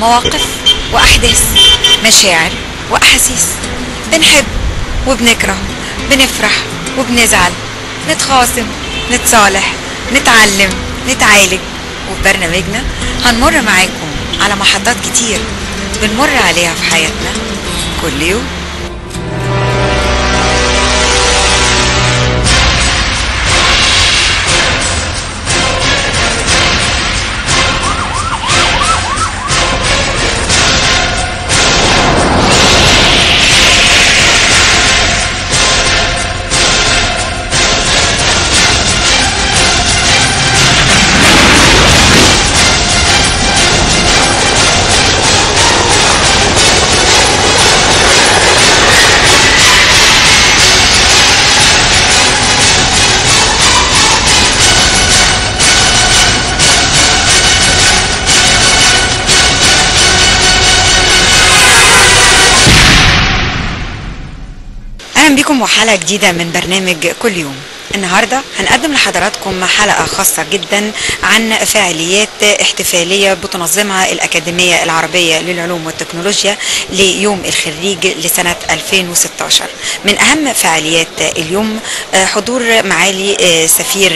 مواقف وأحداث، مشاعر وأحاسيس، بنحب وبنكره، بنفرح وبنزعل، نتخاصم، نتصالح، نتعلم، نتعالج. وفي برنامجنا هنمر معاكم على محطات كتير بنمر عليها في حياتنا كل يوم. اهلا بكم وحلقه جديده من برنامج كل يوم. النهارده هنقدم لحضراتكم حلقه خاصه جدا عن فعاليات احتفاليه بتنظمها الاكاديميه العربيه للعلوم والتكنولوجيا ليوم الخريج لسنه 2016. من اهم فعاليات اليوم حضور معالي سفير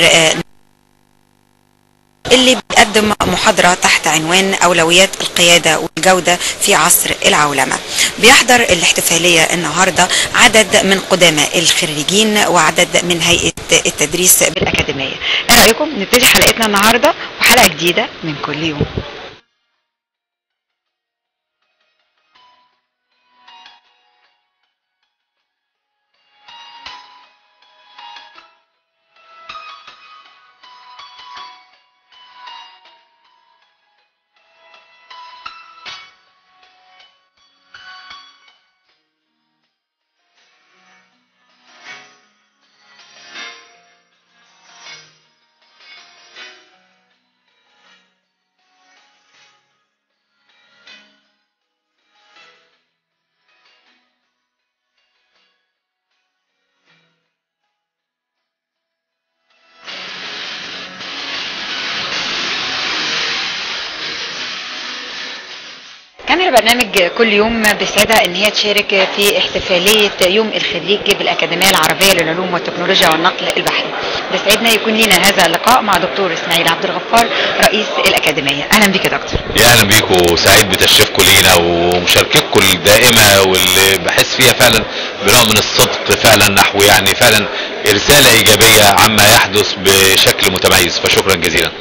اللي بيقدم محاضرة تحت عنوان أولويات القيادة والجودة في عصر العولمة. بيحضر الاحتفالية النهاردة عدد من قدماء الخريجين وعدد من هيئة التدريس بالأكاديمية. ايه رأيكم نبتدي حلقتنا النهاردة وحلقة جديدة من كل يوم. كاميرا برنامج كل يوم بسعادة ان هي تشارك في احتفالية يوم الخريج بالأكاديمية العربية للعلوم والتكنولوجيا والنقل البحري. بسعدنا يكون لنا هذا اللقاء مع دكتور اسماعيل عبد الغفار رئيس الأكاديمية. اهلا بك يا دكتور. يا اهلا بيكم وسعيد بتشريفكم لينا ومشاركتكم الدائمة واللي بحس فيها فعلا بنوع من الصدق فعلا نحو يعني فعلا رسالة ايجابية عما يحدث بشكل متميز، فشكرا جزيلا.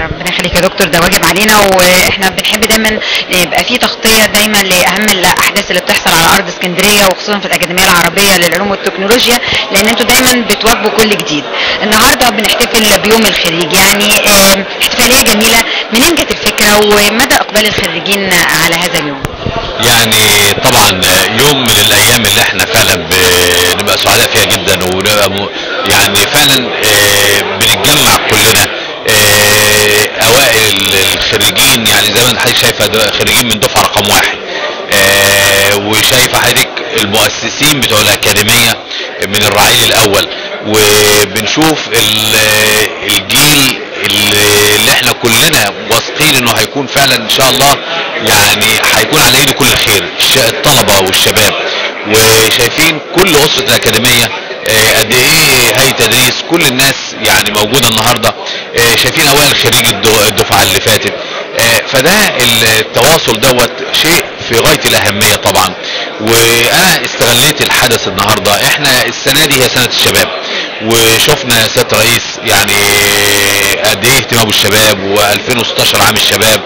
ربنا يخليك يا دكتور، ده واجب علينا واحنا بنحب دايما يبقى في تغطية دايما لاهم الاحداث اللي بتحصل على ارض اسكندرية وخصوصا في الأكاديمية العربية للعلوم والتكنولوجيا، لان انتوا دايما بتواجهوا كل جديد. النهارده بنحتفل بيوم الخريج، يعني احتفالية جميلة. منين جت الفكرة ومدى اقبال الخريجين على هذا اليوم؟ يعني طبعا يوم من الايام اللي احنا فعلا بنبقى سعداء فيها جدا ونبقى يعني فعلا بنتجمع كلنا اوائل الخريجين، يعني زي ما انت حضرتك شايفه خريجين من دفعه رقم 1 وشايفه حضرتك المؤسسين بتوع الاكاديميه من الرعيل الاول، وبنشوف الجيل اللي احنا كلنا واثقين انه هيكون فعلا ان شاء الله يعني هيكون على ايده كل الخير، الطلبه والشباب. وشايفين كل اسره الاكاديميه قد ايه هيئه تدريس كل الناس يعني موجوده النهارده، شايفين اوائل خريج الدفعه اللي فاتت. فده التواصل دوت شيء في غايه الاهميه طبعا. وانا استغليت الحدث النهارده، احنا السنه دي هي سنه الشباب، وشفنا سياده الرئيس يعني قد ايه اهتمام بالشباب، و2016 عام الشباب،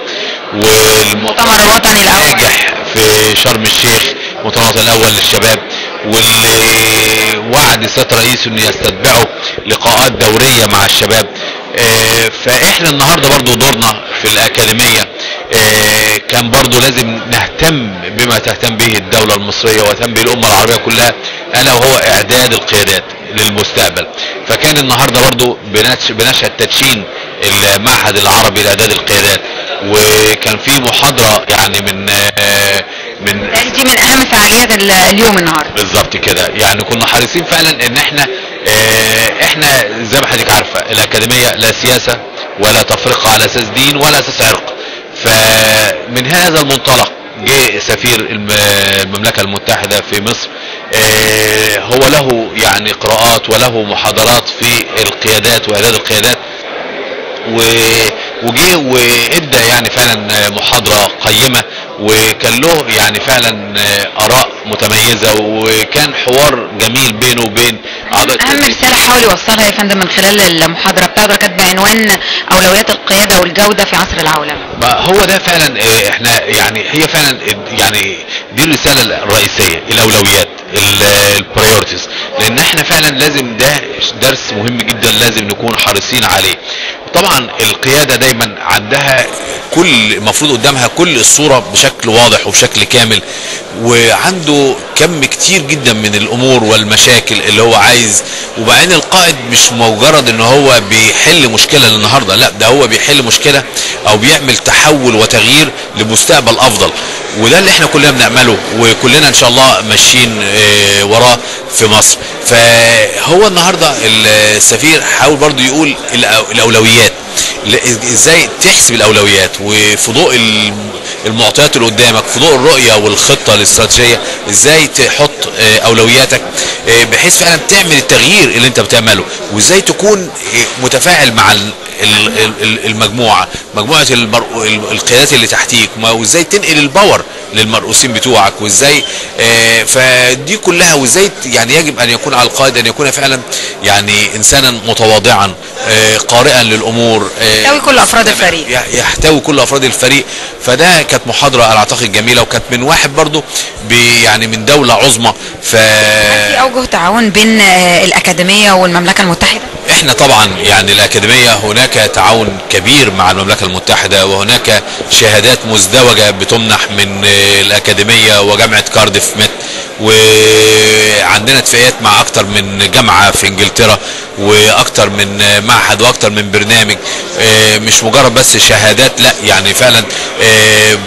والمؤتمر الوطني الناجح في شرم الشيخ المؤتمر الاول للشباب، واللي وعد سياده الرئيس انه يستتبعوا لقاءات دوريه مع الشباب. فاحنا النهارده برضو دورنا في الاكاديميه كان برضو لازم نهتم بما تهتم به الدوله المصريه وتهتم به الامه العربيه كلها، الا وهو اعداد القيادات للمستقبل. فكان النهارده برضو بنشهد تدشين المعهد العربي لاعداد القيادات، وكان في محاضره يعني دي من اهم فعاليات اليوم النهارده. بالظبط كده، يعني كنا حريصين فعلا ان احنا زي ما حضرتك عارفه الاكاديميه لا سياسه ولا تفرقه على اساس دين ولا اساس عرق، من هذا المنطلق جه سفير المملكة المتحدة في مصر. هو له يعني قراءات وله محاضرات في القيادات واعداد القيادات، وجه وادى يعني فعلا محاضرة قيمة، وكان له يعني فعلا اراء متميزة، وكان حوار جميل بينه وبين اعضاء اهم رساله حاول يوصلها يا فندم من خلال المحاضره بتاعته كانت بعنوان اولويات القياده والجوده في عصر العولمه. هو ده فعلا احنا يعني هي فعلا يعني دي الرساله الرئيسيه، الاولويات، البريورتيز، لان احنا فعلا لازم، ده درس مهم جدا لازم نكون حريصين عليه. طبعا القياده دايما عندها كل المفروض قدامها كل الصوره بشكل واضح وبشكل كامل، وعنده كم كتير جدا من الامور والمشاكل اللي هو عايز. وبعدين القائد مش مجرد ان هو بيحل مشكله للنهارده، لا ده هو بيحل مشكله او بيعمل تحول وتغيير لمستقبل افضل، وده اللي احنا كلنا بنعمله وكلنا ان شاء الله ماشيين وراه في مصر. فهو النهارده السفير حاول برضو يقول الاولويات، ازاي تحسب الاولويات، وفي ضوء المعطيات اللي قدامك، في ضوء الرؤيه والخطه الاستراتيجيه، ازاي تحط اولوياتك بحيث فعلا تعمل التغيير اللي انت بتعمله، وازاي تكون متفاعل مع المجموعه، مجموعه القيادات اللي تحتيك، وازاي تنقل الباور للمرؤوسين بتوعك، وازاي فدي كلها، وازاي يعني يجب ان يكون على القائد ان يكون فعلا يعني انسانا متواضعا قارئا للامور، يحتوي كل افراد الفريق، يحتوي كل افراد الفريق. فده كانت محاضره انا اعتقد جميله، وكانت من واحد برضو يعني من دوله عظمى. في اوجه تعاون بين الاكاديميه والمملكه المتحده؟ احنا طبعا يعني الاكاديميه هناك تعاون كبير مع المملكه المتحده، وهناك شهادات مزدوجه بتمنح من الاكاديميه وجامعه كارديف ميت، وعندنا اتفاقيات مع اكتر من جامعه في انجلترا، واكتر من معهد واكتر من برنامج، مش مجرد بس شهادات، لا يعني فعلا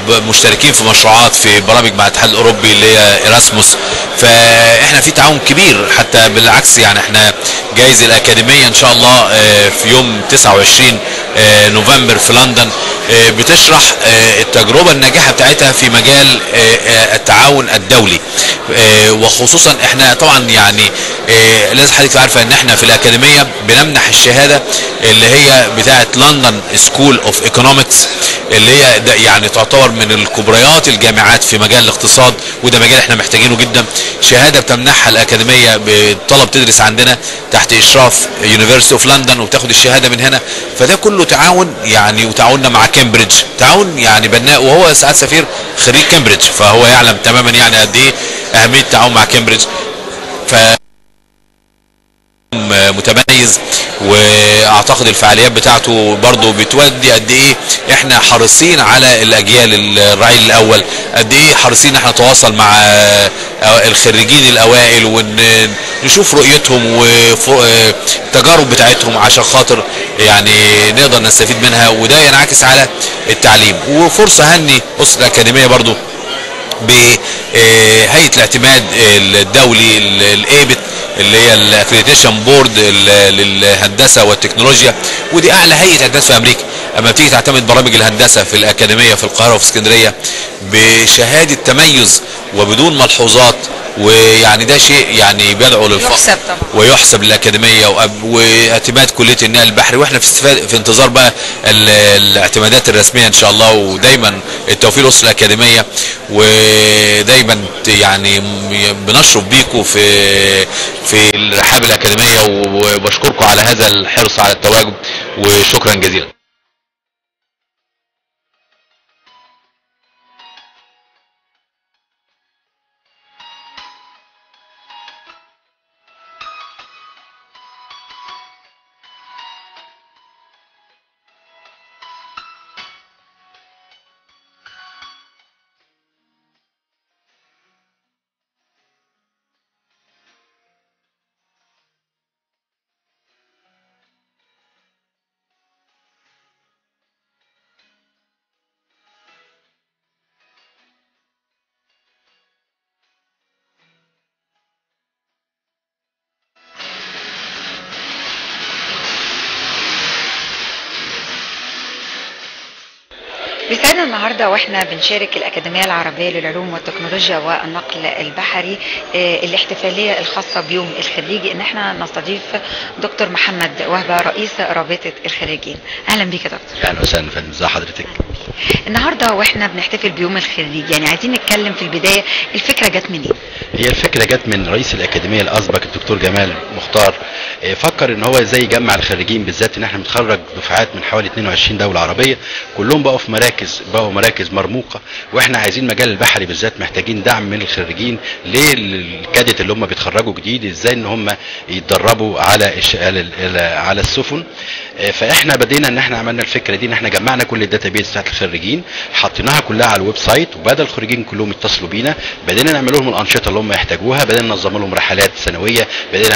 مشتركين في مشروعات في برامج مع الاتحاد الاوروبي اللي هي ايراسموس. فاحنا في تعاون كبير، حتى بالعكس يعني احنا جايزة الاكاديمية ان شاء الله في يوم 29 نوفمبر في لندن بتشرح التجربة الناجحة بتاعتها في مجال التعاون الدولي، وخصوصا احنا طبعا يعني لازم حضرتك عارفة ان احنا في الاكاديمية بنمنح الشهادة اللي هي بتاعة لندن سكول اوف ايكونومكس، اللي هي يعني تعتبر من الكبريات الجامعات في مجال الاقتصاد، وده مجال احنا محتاجينه جدا. شهادة بتمنحها الاكاديمية بطلب تدرس عندنا تحت اشراف يونيفرسيتي اوف لندن، وبتاخد الشهادة من هنا. فده كله تعاون يعني، وتعاوننا مع كامبريدج تعاون يعني بناء، وهو سعادة سفير خريج كامبريدج، فهو يعلم تماما يعني قد ايه اهمية التعاون مع كامبريدج. ف متميز، واعتقد الفعاليات بتاعته برضو بتودي قد ايه احنا حريصين على الاجيال الرعيل الاول، قد ايه حريصين احنا نتواصل مع الخريجين الاوائل ونشوف رؤيتهم والتجارب بتاعتهم عشان خاطر يعني نقدر نستفيد منها، وده ينعكس على التعليم. وفرصة هني اسرة الاكاديمية برضو بهيئة الاعتماد الدولي الايبت، اللي هي الاكريديشن بورد للهندسه والتكنولوجيا، ودي اعلى هيئه اعداد في امريكا. اما بتيجي تعتمد برامج الهندسه في الاكاديميه في القاهره وفي اسكندريه بشهاده تميز وبدون ملحوظات، ويعني ده شيء يعني بيدعو للفخر ويحسب للاكاديميه، واعتماد كليه النقل البحري، واحنا في انتظار بقى الاعتمادات الرسميه ان شاء الله. ودايما التوفيق لاسره الاكاديميه، ودايما يعني بنشرف بيكم في الرحاب الاكاديميه، وبشكركم على هذا الحرص على التواجد، وشكرا جزيلا. بيسعدنا النهارده واحنا بنشارك الأكاديمية العربية للعلوم والتكنولوجيا والنقل البحري الاحتفالية الخاصة بيوم الخريج ان احنا نستضيف دكتور محمد وهبة رئيس رابطة الخريجين. اهلا بيك يا دكتور. اهلا وسهلا فندم، ازي حضرتك؟ النهارده واحنا بنحتفل بيوم الخريج، يعني عايزين نتكلم في البداية الفكرة جت منين؟ هي الفكرة جت من رئيس الأكاديمية الأسبق الدكتور جمال مختار. فكر ان هو ازاي يجمع الخريجين، بالذات ان احنا بنتخرج دفعات من حوالي 22 دولة عربية، كلهم بقوا في مراكز مرموقة، واحنا عايزين مجال البحري بالذات محتاجين دعم من الخريجين للكادت اللي هم بيتخرجوا جديد، ازاي ان هم يتدربوا على السفن. فاحنا بدينا ان احنا عملنا الفكره دي، ان احنا جمعنا كل الداتابيز بتاعت الخريجين، حطيناها كلها على الويب سايت، وبدا الخريجين كلهم يتصلوا بينا، بدينا نعمل لهم الانشطه اللي هم يحتاجوها، بدينا ننظم لهم رحلات سنويه، بدينا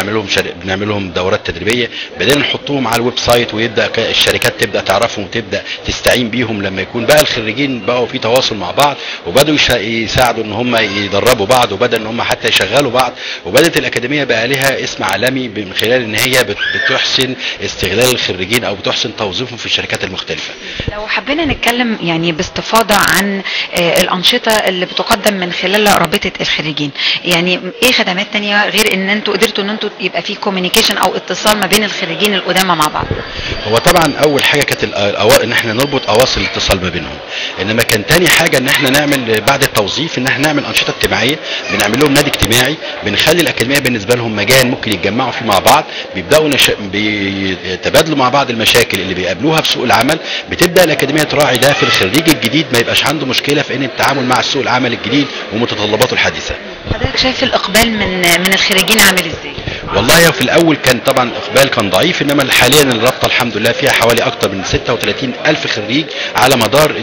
نعمل لهم دورات تدريبيه، بدينا نحطهم على الويب سايت، ويبدا الشركات تبدا تعرفهم وتبدا تستعين بيهم لما يكون بقى الخريجين بقوا في تواصل مع بعض، وبداوا يساعدوا ان هم يدربوا بعض، وبدا ان هم حتى يشغلوا بعض، وبدات الاكاديميه بقى لها اسم عالمي من خلال ان هي بتحسن استغلال الخريجين او بتحسن توظيفهم في الشركات المختلفه. لو حبينا نتكلم يعني باستفاضه عن الانشطه اللي بتقدم من خلال رابطه الخريجين، يعني ايه خدمات تانية غير ان انتوا قدرتوا ان انتوا يبقى في كوميونيكيشن او اتصال ما بين الخريجين القدامى مع بعض؟ هو طبعا اول حاجه كانت ان احنا نربط اواصر الاتصال ما بينهم، انما كان تاني حاجه ان احنا نعمل بعد التوظيف ان احنا نعمل انشطه اجتماعيه، بنعمل لهم نادي اجتماعي، بنخلي الاكاديميه بالنسبه لهم مكان ممكن يتجمعوا فيه مع بعض، بيبداوا بيتبادلوا مع بعض المشاكل اللي بيقابلوها في سوق العمل، بتبدا الاكاديميه تراعي ده في الخريج الجديد، ما يبقاش عنده مشكله في ان التعامل مع سوق العمل الجديد ومتطلباته الحديثه. حضرتك شايف الاقبال من الخريجين عامل ازاي؟ والله في الاول كان طبعا الاقبال كان ضعيف، انما حاليا الرابطه الحمد لله فيها حوالي اكثر من 36 الف خريج على مدار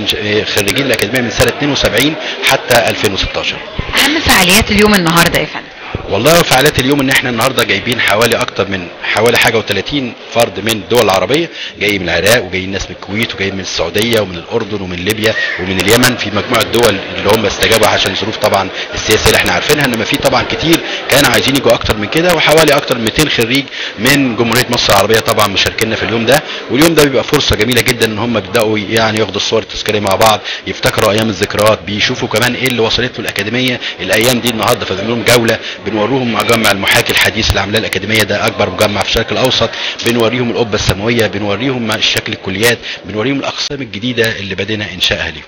خريجين الاكاديميه من سنه 72 حتى 2016. اهم فعاليات اليوم النهارده يا فندم؟ والله فعاليات اليوم ان احنا النهارده جايبين حوالي حاجه و30 فرد من الدول العربيه، جاي من العراق، وجايين ناس من الكويت، وجايين من السعوديه، ومن الاردن، ومن ليبيا، ومن اليمن، في مجموعه دول اللي هم استجابوا عشان ظروف طبعا السياسيه اللي احنا عارفينها، انما في طبعا كتير كانوا عايزين يجوا اكتر من كده، وحوالي اكتر من 200 خريج من جمهوريه مصر العربيه طبعا مشاركينا في اليوم ده. واليوم ده بيبقى فرصه جميله جدا ان هم بيبداوا يعني ياخدوا الصور التذكاريه مع بعض، يفتكروا ايام الذكريات، بيشوفوا كمان ايه اللي وصلت له الاكاديميه الايام دي النهارده، فبنعمل لهم جوله، بنوريهم مجمع المحاكي الحديث اللي عاملاه الاكاديميه، ده اكبر مجمع في الشرق الاوسط، بنوريهم القبه السماويه، بنوريهم شكل الكليات، بنوريهم الاقسام الجديده اللي بدينا انشائها ليهم.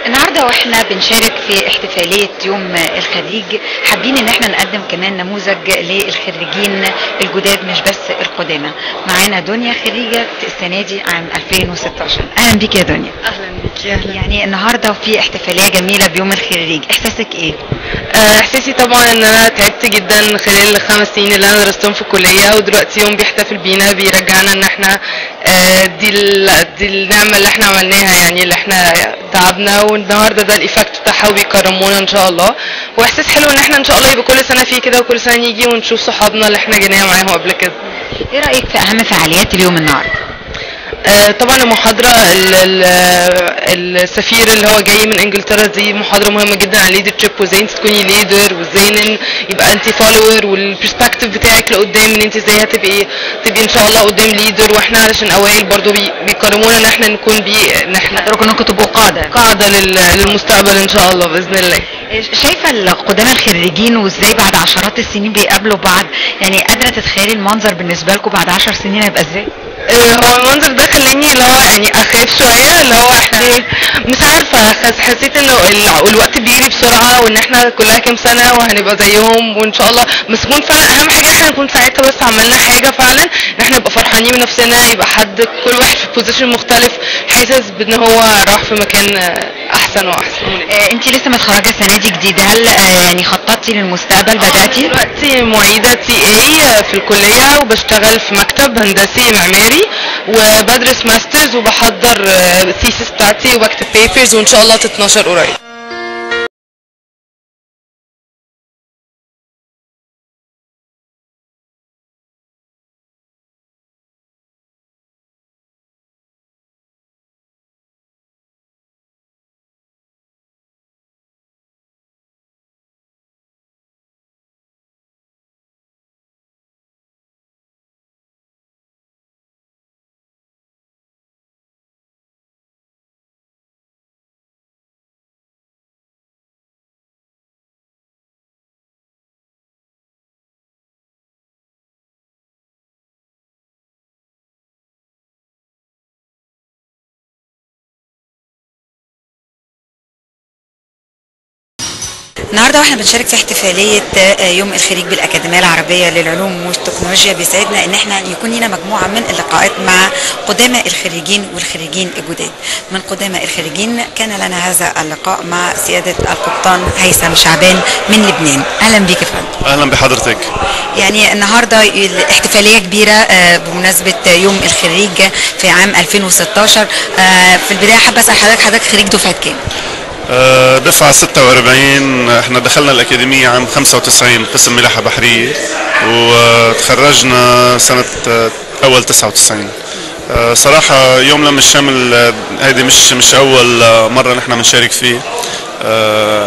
النهارده واحنا بنشارك في احتفاليه يوم الخريج، حابين ان احنا نقدم كمان نموذج للخريجين الجداد مش بس القدامى. معانا دنيا خريجه السنه دي عام 2016. اهلا بيك يا دنيا. اهلا بيكي. اهلا. يعني النهارده في احتفاليه جميله بيوم الخريج، احساسك ايه؟ احساسي طبعا ان انا تعبت جدا خلال ال5 سنين اللي انا درستهم في الكليه، ودلوقتي يوم بيحتفل بينا بيرجعنا ان احنا دي النعمه اللي احنا عملناها، يعني اللي احنا تعبنا، والنهارده ده الايفكت بتاعها وبيكرمونا ان شاء الله. واحساس حلو ان احنا ان شاء الله يبقى كل سنه فيه كده، وكل سنه نيجي ونشوف صحابنا اللي احنا جينا معاهم قبل كده. ايه رايك في اهم فعاليات اليوم النهارده؟ طبعا المحاضرة السفير اللي هو جاي من انجلترا دي محاضرة مهمة جدا عن ليدرشيب، وازاي انت تكوني ليدر، وازاي يبقى انت فولور، والبرسبكتيف بتاعك لقدام ان انت ازاي هتبقي ان شاء الله قدام ليدر. واحنا علشان اوائل برضو بيكرمونا ان احنا نكون ان احنا انكم تبقوا قاعدة للمستقبل ان شاء الله باذن الله. شايفه القدامى الخريجين وازاي بعد عشرات السنين بيقابلوا بعض، يعني قادره تتخيلي المنظر بالنسبه لكم بعد 10 سنين هيبقى ازاي؟ هو المنظر ده خلاني اللي هو يعني اخاف شويه، اللي هو احنا مش عارفه، حسيت انه الوقت بيجري بسرعه، وان احنا كلها كام سنه وهنبقى زيهم وان شاء الله. بس نكون فعلا اهم حاجه احنا نكون ساعتها بس عملنا حاجه فعلا، ان احنا نبقى فرحانين بنفسنا، يبقى حد كل واحد في بوزيشن مختلف حاسس بان هو راح في مكان احسن واحسن. انت لسه متخرجه السنه دي جديده، هل يعني خططتي للمستقبل؟ بداتي؟ دلوقتي معيده TA في الكليه، وبشتغل في مكتب هندسي معماري، وبدرس ماسترز، وبحضر الثيسيس بتاعتي، وبكتب بيبرز، وان شاء الله تتنشر قريب. النهارده واحنا بنشارك في احتفاليه يوم الخريج بالاكاديميه العربيه للعلوم والتكنولوجيا، بيسعدنا ان احنا يكون لنا مجموعه من اللقاءات مع قدامى الخريجين والخريجين الجداد. من قدامى الخريجين كان لنا هذا اللقاء مع سياده القبطان هيثم شعبان من لبنان. اهلا بيك يا فندم. اهلا بحضرتك. يعني النهارده احتفاليه كبيره بمناسبه يوم الخريج في عام 2016. في البدايه حابه اسال حضرتك خريج دفعه كام؟ دفعة 46. احنا دخلنا الأكاديمية عام 95 قسم ملاحة بحرية، وتخرجنا سنة أول 99. صراحة يوم لم الشمل هيدي مش أول مرة نحن بنشارك فيه.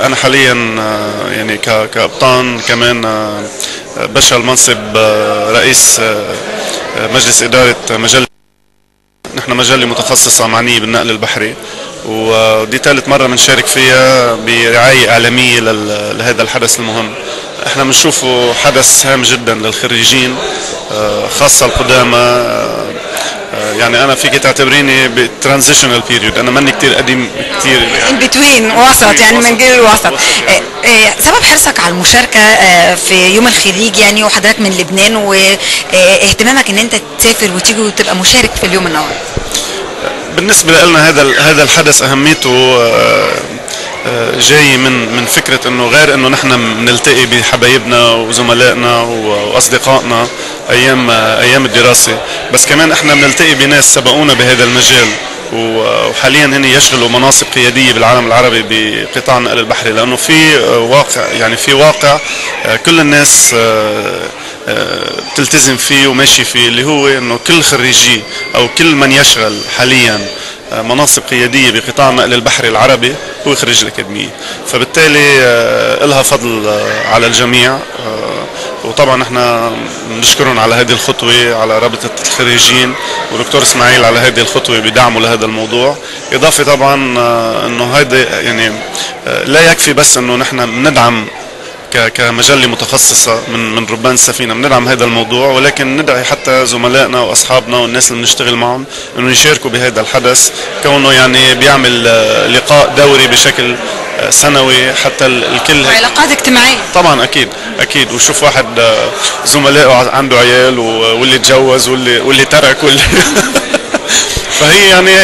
أنا حاليا يعني كقبطان كمان بشغل منصب رئيس مجلس إدارة مجلة، نحن مجلة متخصصة معنية بالنقل البحري، ودي ثالث مرة بنشارك فيها برعاية إعلامية لهذا الحدث المهم. احنا بنشوفه حدث هام جدا للخريجين، خاصة القدامى. يعني انا فيك تعتبريني بترانزيشنال بيريود، انا ماني كتير قديم كتير ان بتوين، وسط يعني من جيل الوسط. سبب حرصك على المشاركه في يوم الخريج يعني، وحضرتك من لبنان، واهتمامك ان انت تسافر وتيجي وتبقى مشارك في اليوم النهارده؟ بالنسبة لنا هذا الحدث أهميته جاي من فكرة انه غير انه نحن بنلتقي بحبايبنا وزملائنا واصدقائنا ايام الدراسة، بس كمان احنا بنلتقي بناس سبقونا بهذا المجال، وحاليا هن يشغلوا مناصب قيادية بالعالم العربي بقطاع النقل البحري، لانه في واقع كل الناس بتلتزم فيه وماشي فيه، اللي هو انه كل خريجي او كل من يشغل حاليا مناصب قيادية بقطاع النقل البحري العربي هو خريج الأكاديمية، فبالتالي لها فضل على الجميع. وطبعا احنا بنشكرهم على هذه الخطوة، على رابطة الخريجين ودكتور اسماعيل على هذه الخطوة بدعمه لهذا الموضوع. إضافة طبعا انه هذا يعني لا يكفي بس انه نحن ندعم كمجلة متخصصة من ربان السفينة، بندعم هذا الموضوع، ولكن ندعي حتى زملائنا واصحابنا والناس اللي بنشتغل معهم انه يشاركوا بهذا الحدث، كونه يعني بيعمل لقاء دوري بشكل سنوي حتى الكل علاقات اجتماعية. طبعا اكيد وشوف واحد زملائه عنده عيال واللي تجوز واللي ترك فهي يعني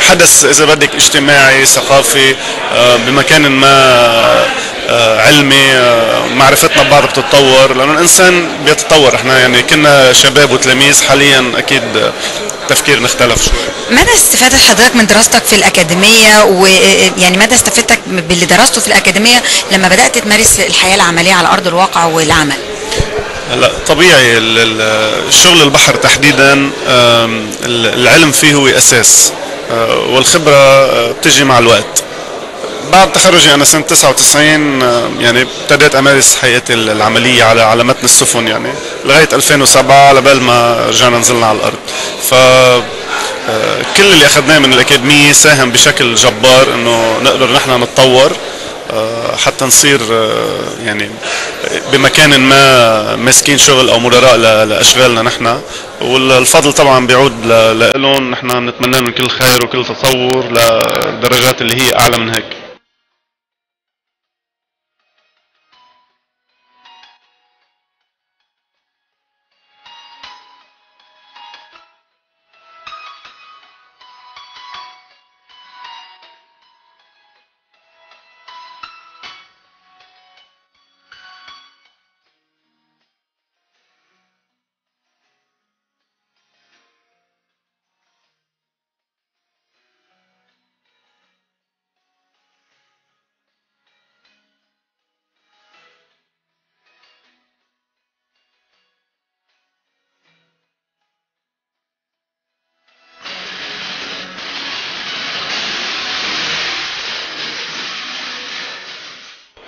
حدث اذا بدك اجتماعي ثقافي بمكان ما علمي، معرفتنا ببعض بتتطور لانه الانسان بيتطور. احنا يعني كنا شباب وتلاميذ، حاليا اكيد تفكيرنا اختلف شوي. مدى استفادة حضرتك من دراستك في الأكاديمية، ويعني مدى استفدتك باللي درسته في الأكاديمية لما بدأت تمارس الحياة العملية على أرض الواقع والعمل؟ هلا طبيعي الشغل البحر تحديدا العلم فيه هو اساس، والخبرة بتجي مع الوقت. بعد تخرجي انا سنة 99 يعني ابتديت امارس حياتي العملية على متن السفن يعني لغاية 2007 على بال ما رجعنا نزلنا على الارض. ف كل اللي اخذناه من الاكاديمية ساهم بشكل جبار انه نقدر نحن نتطور حتى نصير يعني بمكان ما ماسكين شغل او مدراء لاشغالنا نحن، والفضل طبعا بيعود لهم. نحن بنتمنى لهم كل خير وكل تطور لدرجات اللي هي اعلى من هيك.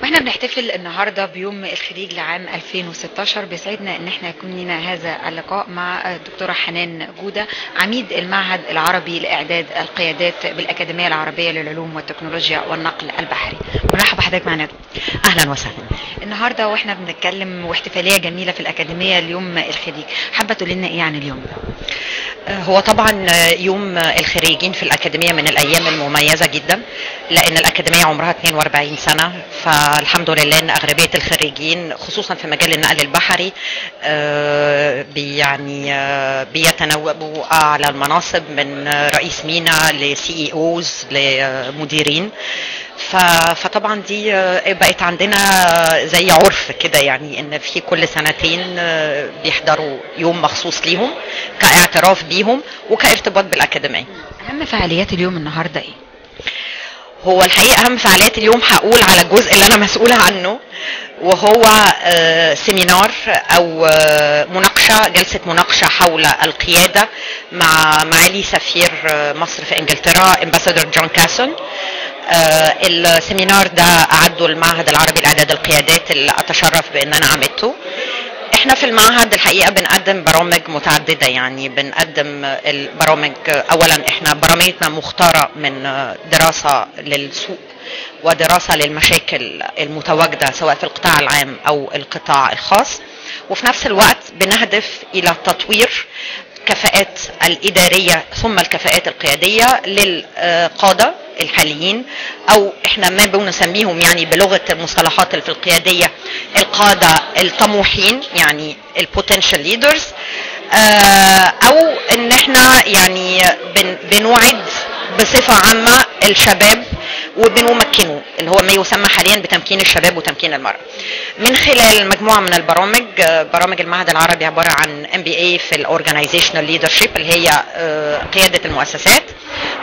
واحنا بنحتفل النهارده بيوم الخريج لعام 2016، بيسعدنا ان احنا يكون لنا هذا اللقاء مع الدكتوره حنان جوده، عميد المعهد العربي لاعداد القيادات بالاكاديميه العربيه للعلوم والتكنولوجيا والنقل البحري. مرحبا بحضرتك معنا. اهلا وسهلا. النهارده واحنا بنتكلم واحتفاليه جميله في الاكاديميه ليوم الخريج، حابه تقول لنا ايه عن اليوم ده؟ هو طبعا يوم الخريجين في الأكاديمية من الأيام المميزة جدا، لأن الأكاديمية عمرها 42 سنة، فالحمد لله أن أغلبية الخريجين خصوصا في مجال النقل البحري يعني بيتناوبوا على المناصب من رئيس مينا لسي اوز لمديرين. فطبعا دي بقت عندنا زي عرف كده، يعني ان في كل سنتين بيحضروا يوم مخصوص ليهم كاعتراف بيهم وكارتباط بالاكاديميه. اهم فعاليات اليوم النهارده ايه؟ هو الحقيقه اهم فعاليات اليوم هقول على الجزء اللي انا مسؤوله عنه، وهو سيمينار او جلسه مناقشه حول القياده مع معالي سفير مصر في انجلترا امباسادور جون كاسون. السيمينار ده أعده المعهد العربي لإعداد القيادات اللي أتشرف بأن أنا عملته. احنا في المعهد الحقيقة بنقدم برامج متعددة، يعني بنقدم البرامج أولا احنا برامجنا مختارة من دراسة للسوق ودراسة للمشاكل المتواجدة سواء في القطاع العام أو القطاع الخاص، وفي نفس الوقت بنهدف إلى تطوير الكفاءات الإدارية ثم الكفاءات القيادية للقادة الحاليين، أو إحنا ما بنسميهم يعني بلغة المصطلحات اللي في القيادية القادة الطموحين، يعني البوتنشال ليدرز، أو إن إحنا يعني بنوعد بصفة عامة الشباب وبنمكنه اللي هو ما يسمى حاليا بتمكين الشباب وتمكين المرأة من خلال مجموعة من البرامج. برامج المعهد العربي عبارة عن MBA في الأورجانيزيشنال ليدرشيب اللي هي قيادة المؤسسات،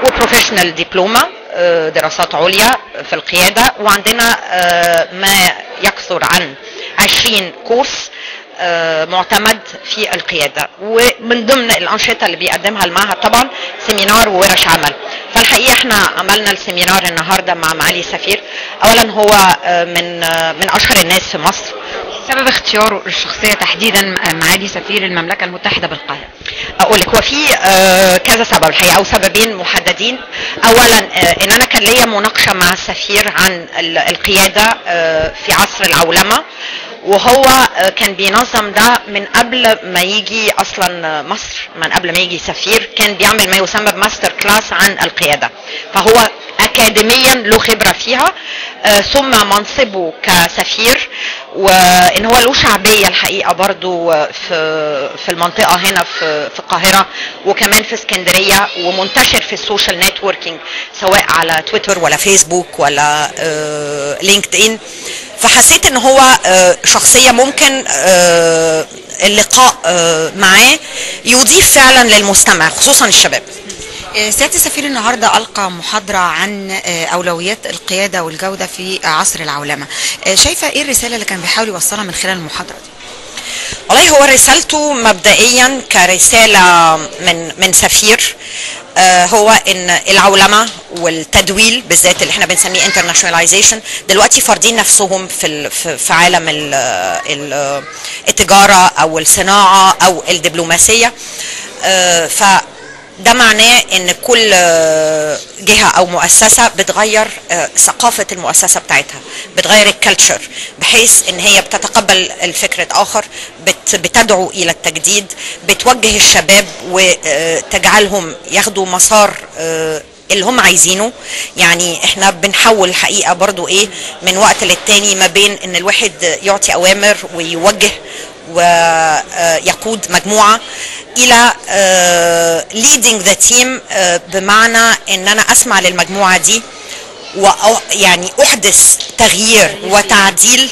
وبروفيشنال دبلومة دراسات عليا في القيادة، وعندنا ما يكثر عن 20 كورس معتمد في القيادة، ومن ضمن الأنشطة اللي بيقدمها المعهد طبعا سيمينار وورش عمل. فالحقيقة احنا عملنا السيمينار النهاردة مع معالي السفير. اولا هو من اشهر الناس في مصر. سبب اختياره الشخصية تحديدا معالي سفير المملكة المتحدة بالقاهرة؟ اقول لك هو في كذا سبب الحقيقة، او سببين محددين. اولا ان انا كان ليا مناقشة مع السفير عن القيادة في عصر العولمة، وهو كان بينظم ده من قبل ما يجي اصلا مصر، من قبل ما يجي سفير كان بيعمل ما يسمى بماستر كلاس عن القيادة، فهو اكاديميا له خبرة فيها، ثم منصبه كسفير، وان هو له شعبية الحقيقة برضو في المنطقة هنا في القاهرة وكمان في اسكندرية، ومنتشر في السوشيال نتوركينج سواء على تويتر ولا فيسبوك ولا لينكد ان. فحسيت ان هو شخصية ممكن اللقاء معاه يضيف فعلا للمستمع خصوصا الشباب. سيادة السفير النهاردة ألقى محاضرة عن أولويات القيادة والجودة في عصر العولمة، شايفة إيه الرسالة اللي كان بيحاول يوصلها من خلال المحاضرة دي؟ والله هو رسالته مبدئيا كرسالة من سفير، هو ان العولمة والتدويل بالذات اللي احنا بنسميه internationalization دلوقتي فارضين نفسهم في عالم التجارة او الصناعة او الدبلوماسية. ده معناه ان كل جهة او مؤسسة بتغير ثقافة المؤسسة بتاعتها، بتغير الكالتشر بحيث ان هي بتتقبل الفكر الاخر، بتدعو الى التجديد، بتوجه الشباب وتجعلهم ياخدوا مسار اللي هم عايزينه. يعني احنا بنحول الحقيقة برضو ايه من وقت للتاني ما بين ان الواحد يعطي اوامر ويوجه ويقود مجموعة الى leading the team، بمعنى ان انا اسمع للمجموعة دي ويعني احدث تغيير وتعديل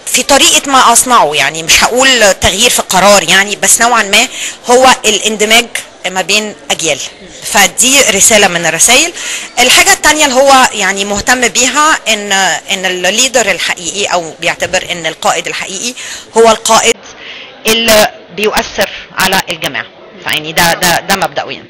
في طريقة ما اصنعه. يعني مش هقول تغيير في قرار يعني، بس نوعا ما هو الاندماج ما بين اجيال. فدي رسالة من الرسائل. الحاجة التانية اللي هو يعني مهتم بيها ان الليدر الحقيقي او بيعتبر ان القائد الحقيقي هو القائد اللي بيؤثر على الجماعة. فيعني ده مبدئيا.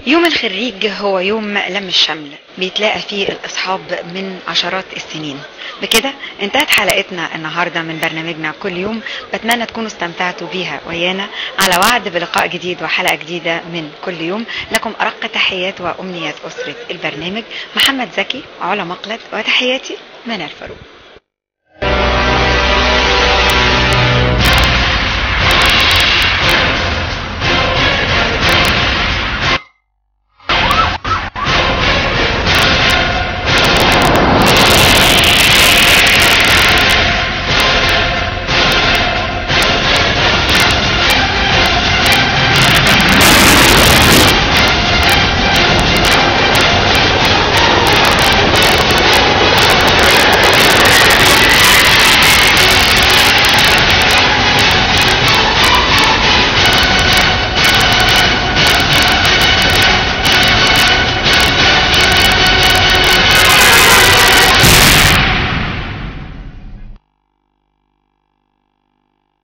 يوم الخريج هو يوم لم الشمل، بيتلاقى فيه الأصحاب من عشرات السنين. بكده انتهت حلقتنا النهاردة من برنامجنا كل يوم. بتمنى تكونوا استمتعتوا بيها ويانا، على وعد بلقاء جديد وحلقة جديدة من كل يوم. لكم أرق تحيات وأمنيات أسرة البرنامج، محمد زكي، علا مقلد، وتحياتي منال فاروق.